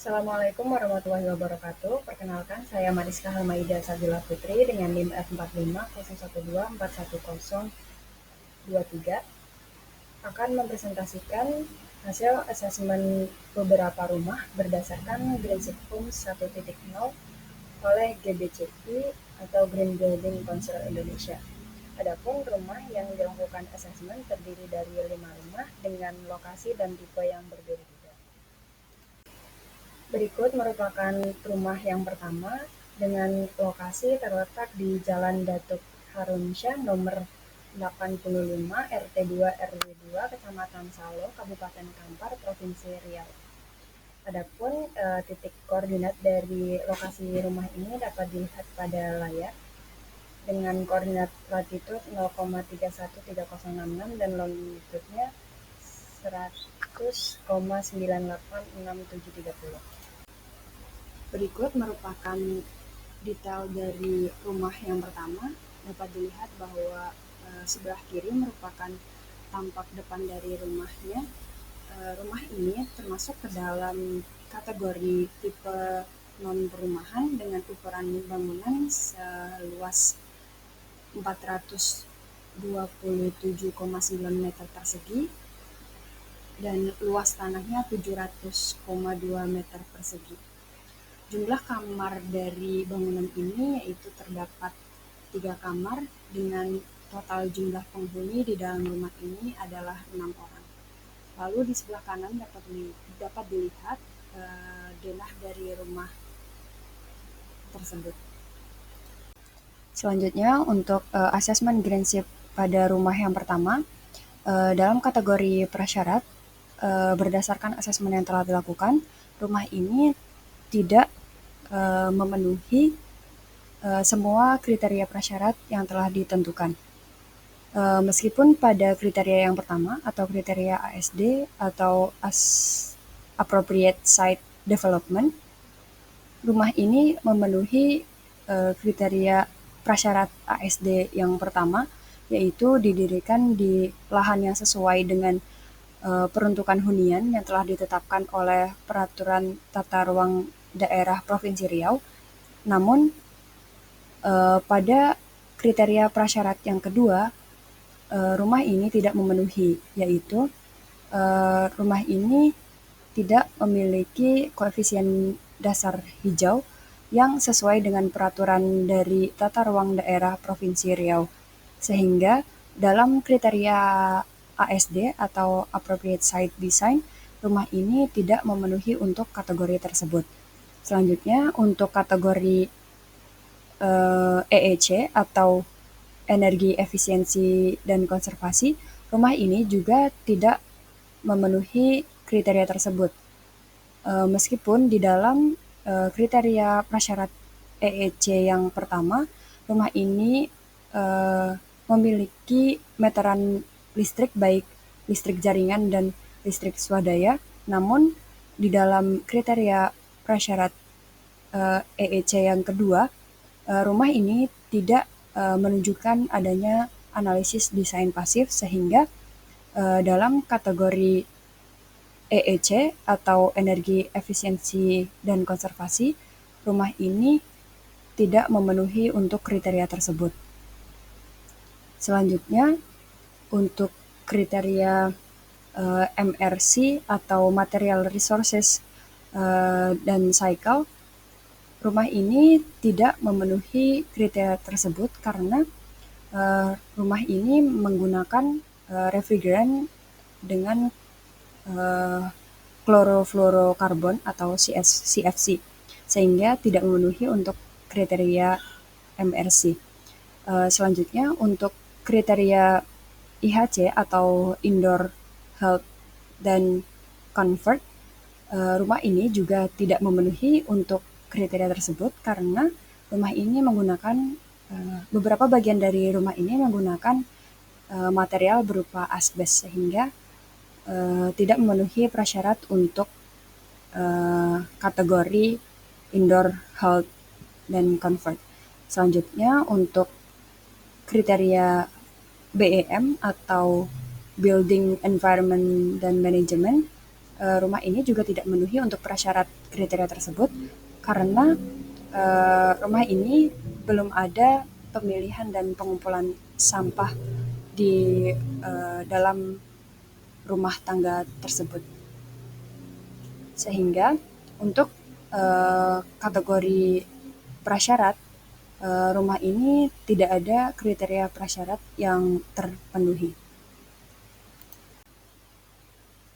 Assalamualaikum warahmatullahi wabarakatuh. Perkenalkan, saya Mariska Halmaida Sabila Putri dengan NIM F4501214023 akan mempresentasikan hasil asesmen beberapa rumah berdasarkan Green Home 1.0 oleh GBCI atau Green Building Council Indonesia. Adapun rumah yang dilakukan asesmen terdiri dari 5 rumah dengan lokasi dan tipe yang berbeda-beda. Berikut merupakan rumah yang pertama dengan lokasi terletak di Jalan Datuk Harunsyah nomor 85 RT 2 RW 2 Kecamatan Salo, Kabupaten Kampar, Provinsi Riau. Adapun titik koordinat dari lokasi rumah ini dapat dilihat pada layar dengan koordinat latitude 0,313066 dan longitudenya 100,986730. Berikut merupakan detail dari rumah yang pertama. Dapat dilihat bahwa sebelah kiri merupakan tampak depan dari rumahnya. Rumah ini termasuk ke dalam kategori tipe non-perumahan dengan ukuran bangunan seluas 427,9 meter persegi dan luas tanahnya 700,2 meter persegi. Jumlah kamar dari bangunan ini yaitu terdapat 3 kamar dengan total jumlah penghuni di dalam rumah ini adalah 6 orang. Lalu di sebelah kanan dapat dilihat denah dari rumah tersebut. Selanjutnya untuk asesmen Greenship pada rumah yang pertama, dalam kategori prasyarat, berdasarkan asesmen yang telah dilakukan, rumah ini tidak memenuhi semua kriteria prasyarat yang telah ditentukan. Meskipun pada kriteria yang pertama atau kriteria ASD atau Appropriate Site Development, rumah ini memenuhi kriteria prasyarat ASD yang pertama, yaitu didirikan di lahan yang sesuai dengan peruntukan hunian yang telah ditetapkan oleh Peraturan Tata Ruang Daerah Provinsi Riau. Namun pada kriteria prasyarat yang kedua, rumah ini tidak memenuhi, yaitu rumah ini tidak memiliki koefisien dasar hijau yang sesuai dengan peraturan dari Tata Ruang Daerah Provinsi Riau. Sehingga dalam kriteria ASD atau Appropriate Site Design, rumah ini tidak memenuhi untuk kategori tersebut. Selanjutnya untuk kategori EEC atau Energi Efisiensi dan Konservasi, rumah ini juga tidak memenuhi kriteria tersebut. Meskipun di dalam kriteria prasyarat EEC yang pertama, rumah ini memiliki meteran listrik baik listrik jaringan dan listrik swadaya, namun di dalam kriteria prasyarat EEC yang kedua, rumah ini tidak menunjukkan adanya analisis desain pasif, sehingga dalam kategori EEC atau Energi Efisiensi dan Konservasi, rumah ini tidak memenuhi untuk kriteria tersebut. Selanjutnya untuk kriteria MRC atau Material Resources dan Cycle, rumah ini tidak memenuhi kriteria tersebut karena rumah ini menggunakan refrigeran dengan klorofluorokarbon atau CFC, sehingga tidak memenuhi untuk kriteria MRC. Selanjutnya untuk kriteria IHC atau Indoor Health dan Comfort, rumah ini juga tidak memenuhi untuk kriteria tersebut karena rumah ini menggunakan beberapa bagian dari rumah ini menggunakan material berupa asbes, sehingga tidak memenuhi prasyarat untuk kategori Indoor Health dan Comfort. Selanjutnya untuk kriteria BEM atau Building Environment dan Management, rumah ini juga tidak memenuhi untuk prasyarat kriteria tersebut karena rumah ini belum ada pemilihan dan pengumpulan sampah di dalam rumah tangga tersebut. Sehingga untuk kategori prasyarat rumah ini tidak ada kriteria prasyarat yang terpenuhi.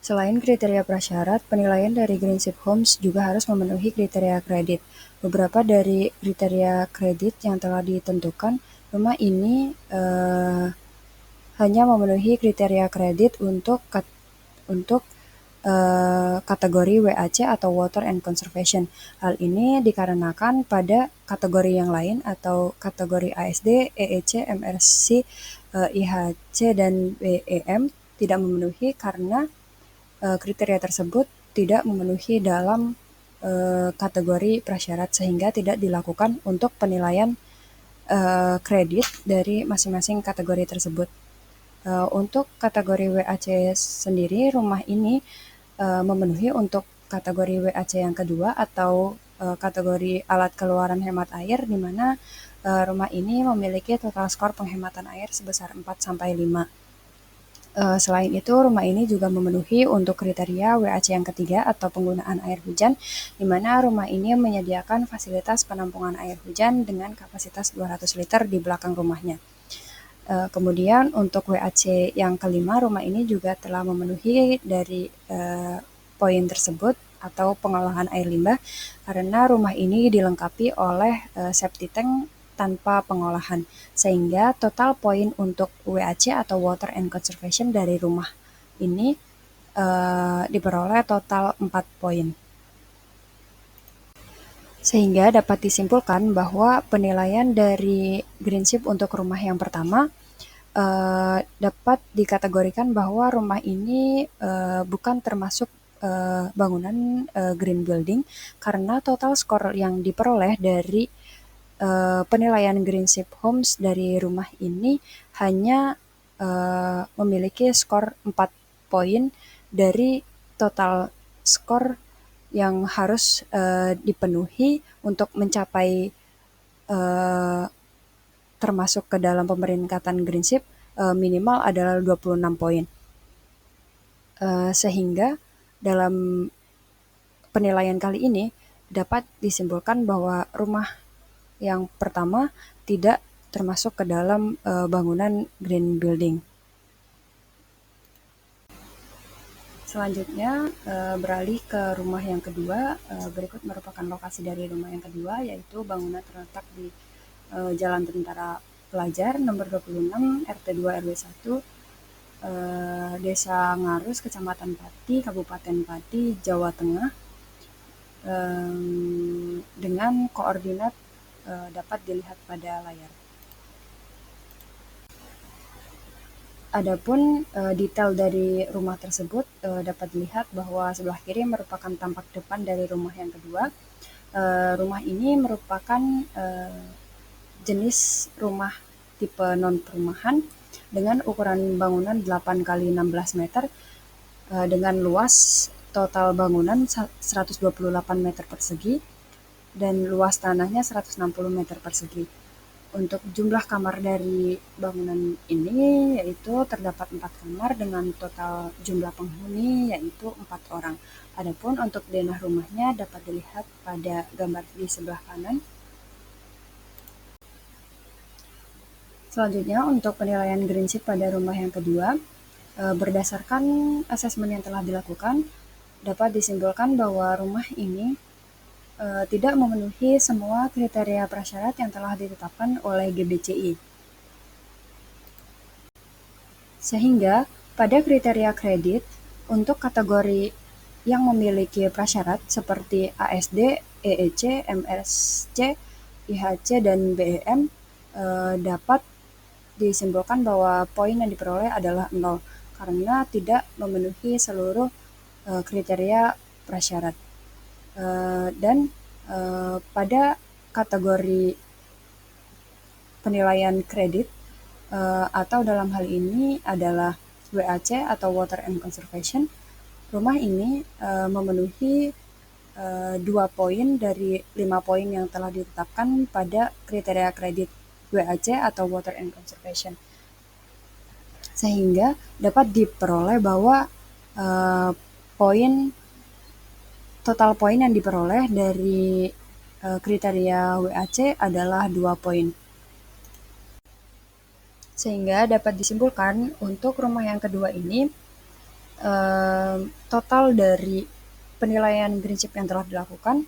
Selain kriteria prasyarat, penilaian dari Greenship Homes juga harus memenuhi kriteria kredit. Beberapa dari kriteria kredit yang telah ditentukan, rumah ini hanya memenuhi kriteria kredit untuk kategori WAC atau Water and Conservation. Hal ini dikarenakan pada kategori yang lain atau kategori ASD, EEC, MRC, IHC, dan BEM tidak memenuhi karena kriteria tersebut tidak memenuhi dalam kategori prasyarat sehingga tidak dilakukan untuk penilaian kredit dari masing-masing kategori tersebut. Untuk kategori WAC sendiri, rumah ini memenuhi untuk kategori WAC yang kedua atau kategori alat keluaran hemat air, di mana rumah ini memiliki total skor penghematan air sebesar 4-5. Selain itu, rumah ini juga memenuhi untuk kriteria WAC yang ketiga atau penggunaan air hujan, di mana rumah ini menyediakan fasilitas penampungan air hujan dengan kapasitas 200 liter di belakang rumahnya. Kemudian untuk WAC yang kelima, rumah ini juga telah memenuhi dari poin tersebut atau pengolahan air limbah, karena rumah ini dilengkapi oleh septic tank tanpa pengolahan, sehingga total poin untuk WAC atau Water and Conservation dari rumah ini diperoleh total 4 poin. Sehingga dapat disimpulkan bahwa penilaian dari Greenship untuk rumah yang pertama dapat dikategorikan bahwa rumah ini bukan termasuk bangunan green building karena total skor yang diperoleh dari penilaian Greenship Homes dari rumah ini hanya memiliki skor 4 poin dari total skor yang harus dipenuhi untuk mencapai termasuk ke dalam pemeringkatan Greenship minimal adalah 26 poin. Sehingga dalam penilaian kali ini dapat disimpulkan bahwa rumah yang pertama tidak termasuk ke dalam bangunan green building. Selanjutnya beralih ke rumah yang kedua. Berikut merupakan lokasi dari rumah yang kedua, yaitu bangunan terletak di Jalan Tentara Pelajar nomor 26 RT 2 RW 1 Desa Ngarus, Kecamatan Pati, Kabupaten Pati, Jawa Tengah, dengan koordinat dapat dilihat pada layar. Adapun detail dari rumah tersebut dapat dilihat bahwa sebelah kiri merupakan tampak depan dari rumah yang kedua. Rumah ini merupakan jenis rumah tipe non-perumahan dengan ukuran bangunan 8 x 16 meter dengan luas total bangunan 128 meter persegi dan luas tanahnya 160 meter persegi. Untuk jumlah kamar dari bangunan ini yaitu terdapat 4 kamar dengan total jumlah penghuni yaitu 4 orang. Adapun untuk denah rumahnya dapat dilihat pada gambar di sebelah kanan. Selanjutnya untuk penilaian Greenship pada rumah yang kedua, berdasarkan asesmen yang telah dilakukan, dapat disimpulkan bahwa rumah ini tidak memenuhi semua kriteria prasyarat yang telah ditetapkan oleh GBCI. Sehingga pada kriteria kredit untuk kategori yang memiliki prasyarat seperti ASD, EEC, MRC, IHC, dan BEM dapat disimpulkan bahwa poin yang diperoleh adalah 0 karena tidak memenuhi seluruh kriteria prasyarat. Dan pada kategori penilaian kredit atau dalam hal ini adalah WAC atau Water and Conservation, rumah ini memenuhi 2 poin dari 5 poin yang telah ditetapkan pada kriteria kredit WAC atau Water and Conservation. Sehingga dapat diperoleh bahwa total poin yang diperoleh dari kriteria WAC adalah 2 poin. Sehingga dapat disimpulkan untuk rumah yang kedua ini total dari penilaian prinsip yang telah dilakukan,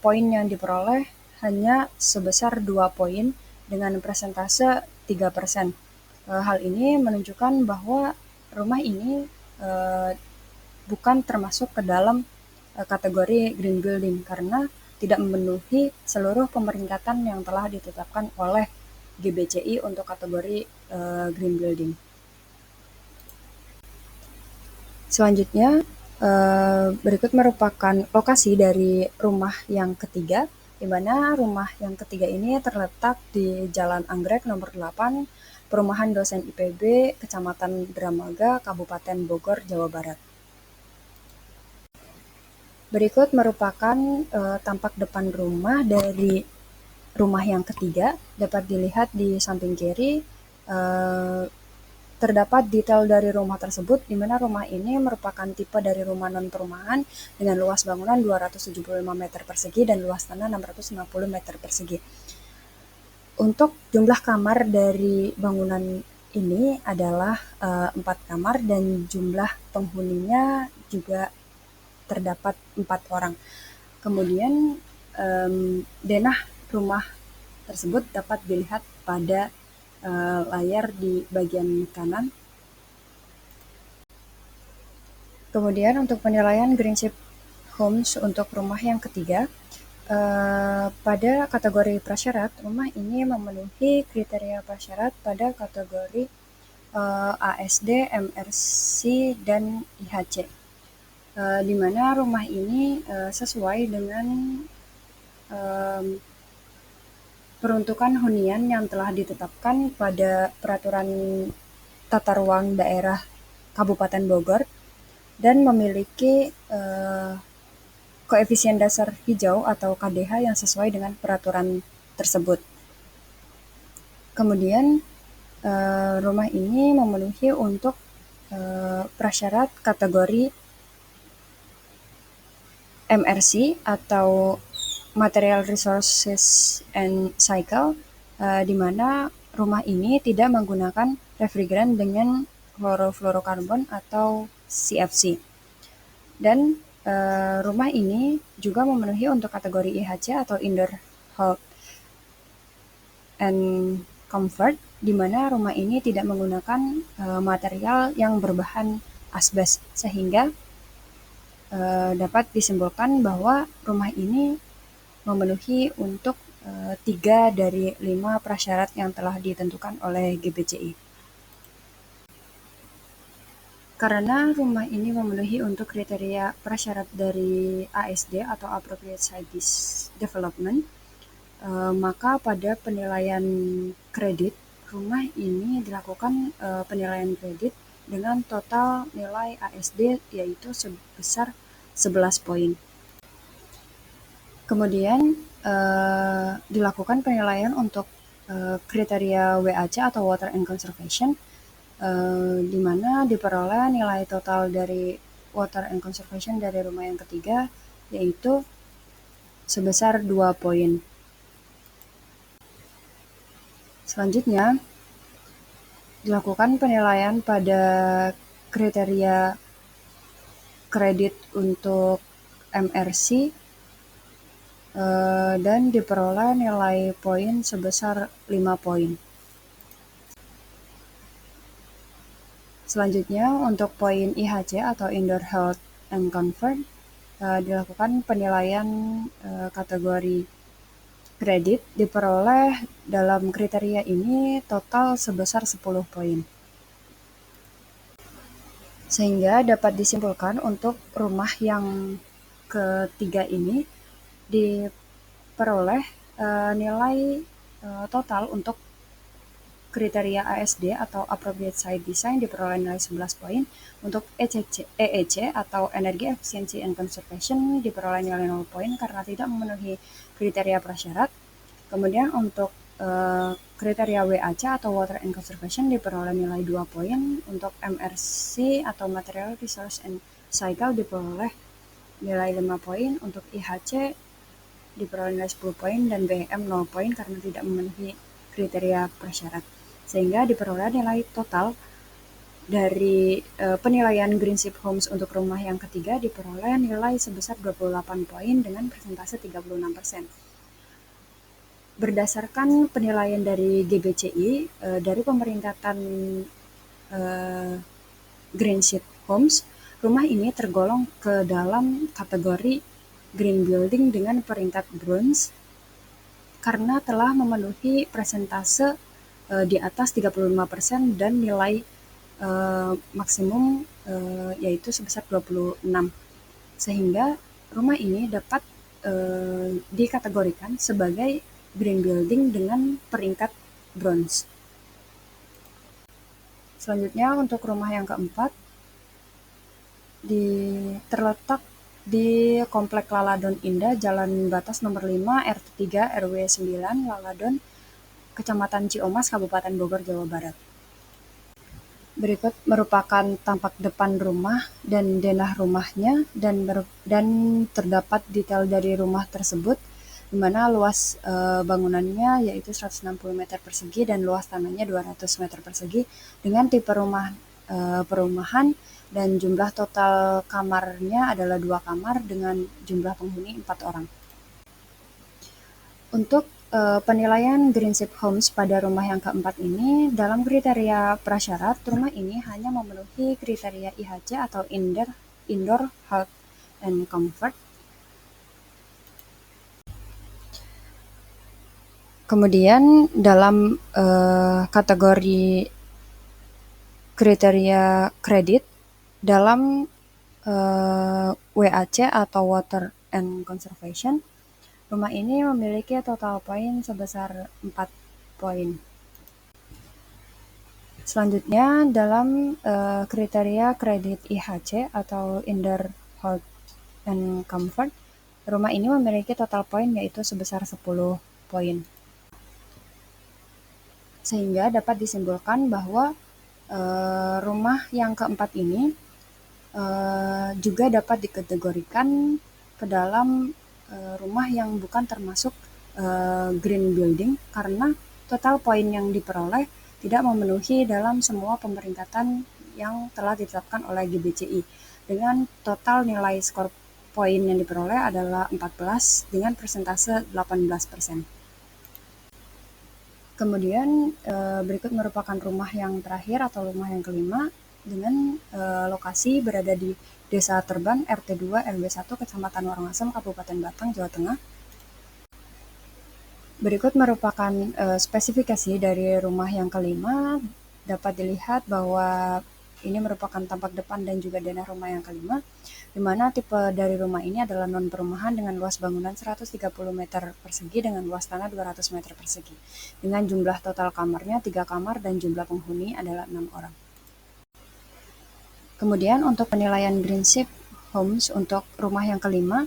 poin yang diperoleh hanya sebesar 2 poin dengan persentase 3%. Hal ini menunjukkan bahwa rumah ini bukan termasuk ke dalam kategori green building karena tidak memenuhi seluruh pemeringkatan yang telah ditetapkan oleh GBCI untuk kategori green building. Selanjutnya, berikut merupakan lokasi dari rumah yang ketiga, di mana rumah yang ketiga ini terletak di Jalan Anggrek nomor 8, Perumahan Dosen IPB, Kecamatan Dramaga, Kabupaten Bogor, Jawa Barat. Berikut merupakan tampak depan rumah dari rumah yang ketiga. Dapat dilihat di samping kiri terdapat detail dari rumah tersebut, di mana rumah ini merupakan tipe dari rumah non-perumahan dengan luas bangunan 275 meter persegi dan luas tanah 660 meter persegi. Untuk jumlah kamar dari bangunan ini adalah 4 kamar dan jumlah penghuninya juga terdapat 4 orang. Kemudian denah rumah tersebut dapat dilihat pada layar di bagian kanan. Kemudian untuk penilaian Greenship Homes untuk rumah yang ketiga, pada kategori prasyarat, rumah ini memenuhi kriteria prasyarat pada kategori ASD, MRC, dan IHC, di mana rumah ini sesuai dengan peruntukan hunian yang telah ditetapkan pada Peraturan Tata Ruang Daerah Kabupaten Bogor dan memiliki koefisien dasar hijau atau KDH yang sesuai dengan peraturan tersebut. Kemudian rumah ini memenuhi untuk prasyarat kategori MRC atau Material Resources and Cycle, di mana rumah ini tidak menggunakan refrigeran dengan chlorofluorokarbon atau CFC. Dan rumah ini juga memenuhi untuk kategori IHC atau Indoor Health and Comfort, di mana rumah ini tidak menggunakan material yang berbahan asbes, sehingga dapat disimpulkan bahwa rumah ini memenuhi untuk 3 dari 5 prasyarat yang telah ditentukan oleh GBCI. Karena rumah ini memenuhi untuk kriteria prasyarat dari ASD atau Appropriate Site Development, maka pada penilaian kredit, rumah ini dilakukan penilaian kredit dengan total nilai ASD yaitu sebesar 11 poin. Kemudian dilakukan penilaian untuk kriteria WAC atau Water and Conservation, di mana diperoleh nilai total dari Water and Conservation dari rumah yang ketiga yaitu sebesar 2 poin. Selanjutnya, dilakukan penilaian pada kriteria kredit untuk MRC dan diperoleh nilai poin sebesar 5 poin. Selanjutnya, untuk poin IHC atau Indoor Health and Comfort, dilakukan penilaian kategori kredit, diperoleh dalam kriteria ini total sebesar 10 poin. Sehingga dapat disimpulkan untuk rumah yang ketiga ini diperoleh nilai total untuk kriteria ASD atau Appropriate Site Design diperoleh nilai 11 poin. Untuk EEC atau Energy Efficiency and Conservation diperoleh nilai 0 poin karena tidak memenuhi kriteria prasyarat. Kemudian untuk kriteria WAC atau Water and Conservation diperoleh nilai 2 poin. Untuk MRC atau Material Resource and Cycle diperoleh nilai 5 poin. Untuk IHC diperoleh nilai 10 poin dan BM 0 poin karena tidak memenuhi kriteria prasyarat. Sehingga diperoleh nilai total dari penilaian Greenship Homes untuk rumah yang ketiga diperoleh nilai sebesar 28 poin dengan persentase 36%. Berdasarkan penilaian dari GBCI, dari pemeringkatan Greenship Homes, rumah ini tergolong ke dalam kategori Green Building dengan peringkat Bronze karena telah memenuhi persentase di atas 35% dan nilai maksimum yaitu sebesar 26. Sehingga rumah ini dapat dikategorikan sebagai green building dengan peringkat bronze. Selanjutnya untuk rumah yang keempat terletak di Komplek Laladon Indah, Jalan Batas nomor 5, RT 3, RW 9, Laladon, Kecamatan Ciomas, Kabupaten Bogor, Jawa Barat. Berikut merupakan tampak depan rumah dan denah rumahnya dan terdapat detail dari rumah tersebut, di mana luas bangunannya yaitu 160 meter persegi dan luas tanahnya 200 meter persegi dengan tipe rumah perumahan dan jumlah total kamarnya adalah 2 kamar dengan jumlah penghuni 4 orang. Untuk penilaian Greenship Homes pada rumah yang keempat ini, dalam kriteria prasyarat, rumah ini hanya memenuhi kriteria IHC atau Indoor Health and Comfort. Kemudian dalam kategori kriteria kredit, dalam WAC atau Water and Conservation, rumah ini memiliki total poin sebesar 4 poin. Selanjutnya dalam kriteria kredit IHC atau Indoor Health and Comfort, rumah ini memiliki total poin yaitu sebesar 10 poin. Sehingga dapat disimpulkan bahwa rumah yang keempat ini juga dapat dikategorikan ke dalam rumah yang bukan termasuk green building karena total poin yang diperoleh tidak memenuhi dalam semua pemeringkatan yang telah ditetapkan oleh GBCI dengan total nilai skor poin yang diperoleh adalah 14 dengan persentase 18%. Kemudian berikut merupakan rumah yang terakhir atau rumah yang kelima dengan lokasi berada di Desa Terban, RT 2, RW 1, Kecamatan Warangasem, Kabupaten Batang, Jawa Tengah. Berikut merupakan spesifikasi dari rumah yang kelima. Dapat dilihat bahwa ini merupakan tampak depan dan juga denah rumah yang kelima, di mana tipe dari rumah ini adalah non-perumahan dengan luas bangunan 130 meter persegi dengan luas tanah 200 meter persegi. Dengan jumlah total kamarnya 3 kamar dan jumlah penghuni adalah 6 orang. Kemudian untuk penilaian Greenship Homes untuk rumah yang kelima,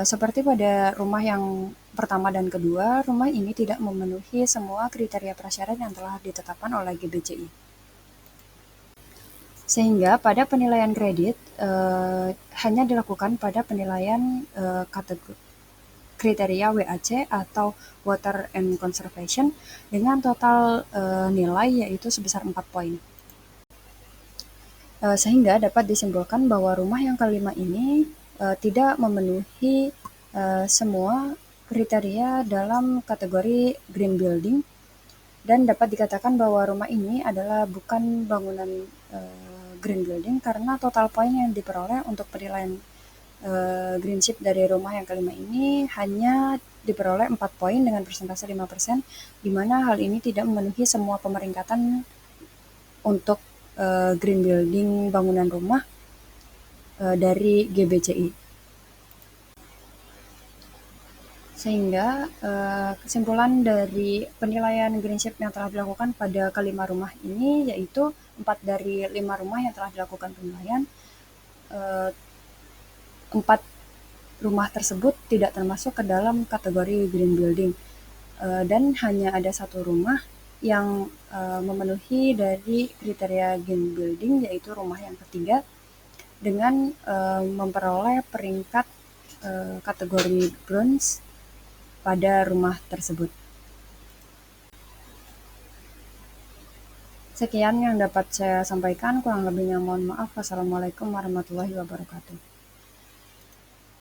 seperti pada rumah yang pertama dan kedua, rumah ini tidak memenuhi semua kriteria prasyarat yang telah ditetapkan oleh GBCI. Sehingga pada penilaian kredit hanya dilakukan pada penilaian kriteria WAC atau Water and Conservation dengan total nilai yaitu sebesar 4 poin. Sehingga dapat disimpulkan bahwa rumah yang kelima ini tidak memenuhi semua kriteria dalam kategori green building dan dapat dikatakan bahwa rumah ini adalah bukan bangunan green building karena total poin yang diperoleh untuk penilaian Greenship dari rumah yang kelima ini hanya diperoleh 4 poin dengan persentase 5%, di mana hal ini tidak memenuhi semua pemeringkatan untuk green building bangunan rumah dari GBCI. Sehingga kesimpulan dari penilaian greenship yang telah dilakukan pada kelima rumah ini yaitu 4 dari 5 rumah yang telah dilakukan penilaian, 4 rumah tersebut tidak termasuk ke dalam kategori green building, dan hanya ada satu rumah yang memenuhi dari kriteria green building yaitu rumah yang ketiga dengan memperoleh peringkat kategori bronze pada rumah tersebut. Sekian yang dapat saya sampaikan, kurang lebihnya mohon maaf. Wassalamualaikum warahmatullahi wabarakatuh.